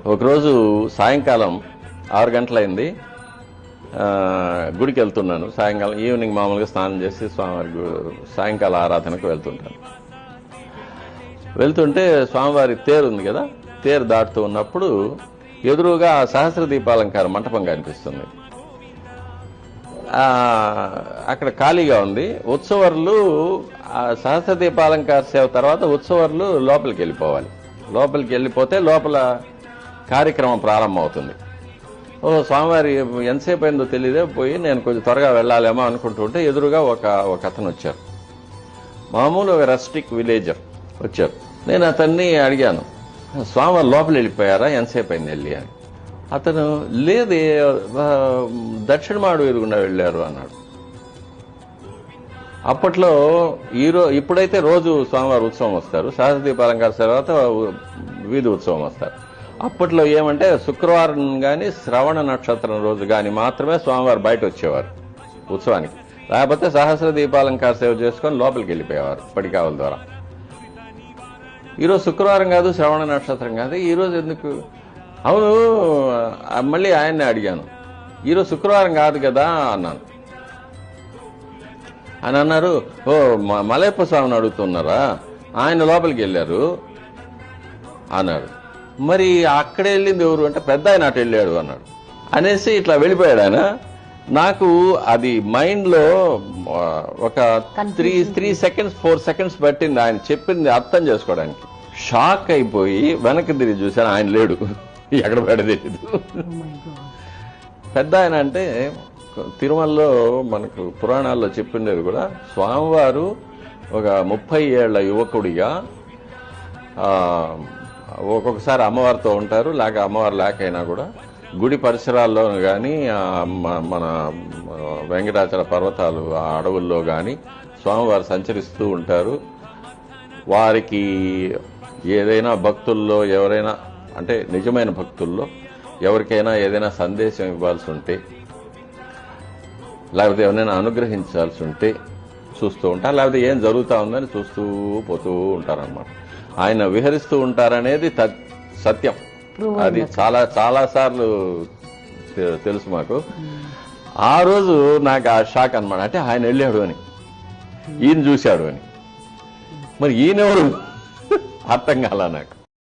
ఒకరోజు సాయంకాలం 6 గంటలైంది. గుడికి వెళ్తున్నాను. సాయంకాలం ఈవినింగ్ మామూలుగా స్నానం చేసి స్వామివారి సాయంకాల ఆరాధనకు వెళ్తుంటాను. వెళ్తుంటే స్వామివారి తేరు ఉంది కదా, తేరు దాటుతూ ఉన్నప్పుడు ఎదురుగా సహస్ర దీపాలంకార మంటపం కనిపిస్తుంది. అక్కడ ఖాళీగా ఉంది. ఉత్సవర్లు సహస్ర దీపాలంకార సేవ తర్వాత ఉత్సవర్లు లోపలికి వెళ్ళిపోవాలి. లోపలికి వెళ్ళిపోతే లోపల కార్యక్రమం ప్రారంభం అవుతుంది. స్వామివారి ఎంతసేపు అయిందో తెలియదే పోయి నేను కొంచెం త్వరగా వెళ్ళాలేమో అనుకుంటుంటే ఎదురుగా ఒక అతను వచ్చారు. మామూలు ఒక రస్టిక్ విలేజర్ వచ్చారు. నేను అతన్ని అడిగాను, స్వామివారు లోపలి వెళ్ళిపోయారా, ఎంతసేపు అయింది వెళ్ళి అని. అతను లేదు, దక్షిణ మాడు ఎదుగుండా వెళ్ళారు అన్నాడు. అప్పట్లో ఇప్పుడైతే రోజు స్వామివారి ఉత్సవం వస్తారు, సహస్రదీపాలంకార తర్వాత వీధి ఉత్సవం వస్తారు. అప్పట్లో ఏమంటే శుక్రవారం కానీ శ్రవణ నక్షత్రం రోజు కానీ మాత్రమే స్వామివారు బయట వచ్చేవారు ఉత్సవానికి. లేకపోతే సహస్ర దీపాలంకార సేవ చేసుకొని లోపలికి వెళ్ళిపోయేవారు పడికావల ద్వారా. ఈరోజు శుక్రవారం కాదు, శ్రవణ నక్షత్రం కాదు, ఈరోజు ఎందుకు? అవును, మళ్ళీ ఆయన్ని అడిగాను, ఈరోజు శుక్రవారం కాదు కదా అన్నాను. ఆయన అన్నారు, ఓ మలయప్ప స్వామిని అడుగుతున్నారా, ఆయన లోపలికి వెళ్ళారు అన్నాడు. మరి అక్కడే వెళ్ళింది ఎవరు అంటే పెద్ద ఆయన అటు వెళ్ళాడు అన్నాడు. అనేసి ఇట్లా వెళ్ళిపోయాడు ఆయన. నాకు అది మైండ్లో ఒక 3 సెకండ్స్ 4 సెకండ్స్ పట్టింది ఆయన చెప్పింది అర్థం చేసుకోవడానికి. షాక్ అయిపోయి వెనక్కి తిరిగి చూశాను, ఆయన లేడు, ఎక్కడ పడి తెలియదు. పెద్ద ఆయన అంటే తిరుమలలో మనకు పురాణాల్లో చెప్పిండేది కూడా, స్వామివారు ఒక 30 ఏళ్ల యువకుడిగా ఒక్కొక్కసారి అమ్మవారితో ఉంటారు, లేక అమ్మవారు లేకైనా కూడా గుడి పరిసరాల్లో కానీ మన వెంకటాచల పర్వతాలు ఆ అడవుల్లో కానీ స్వామివారు సంచరిస్తూ ఉంటారు. వారికి ఏదైనా భక్తుల్లో ఎవరైనా అంటే నిజమైన భక్తుల్లో ఎవరికైనా ఏదైనా సందేశం ఇవ్వాల్సి ఉంటే, లేకపోతే ఎవరైనా అనుగ్రహించాల్సి ఉంటే చూస్తూ ఉంటారు, లేకపోతే ఏం జరుగుతూ ఉందని చూస్తూ పోతూ ఉంటారన్నమాట. ఆయన విహరిస్తూ ఉంటారనేది సత్యం. అది చాలా సార్లు తెలుసు మాకు. ఆ రోజు నాకు ఆ షాక్ అనమాట. అంటే ఆయన వెళ్ళాడు అని, ఈయన చూశాడు అని, మరి ఈయనెవరు అర్థం కాల నాకు.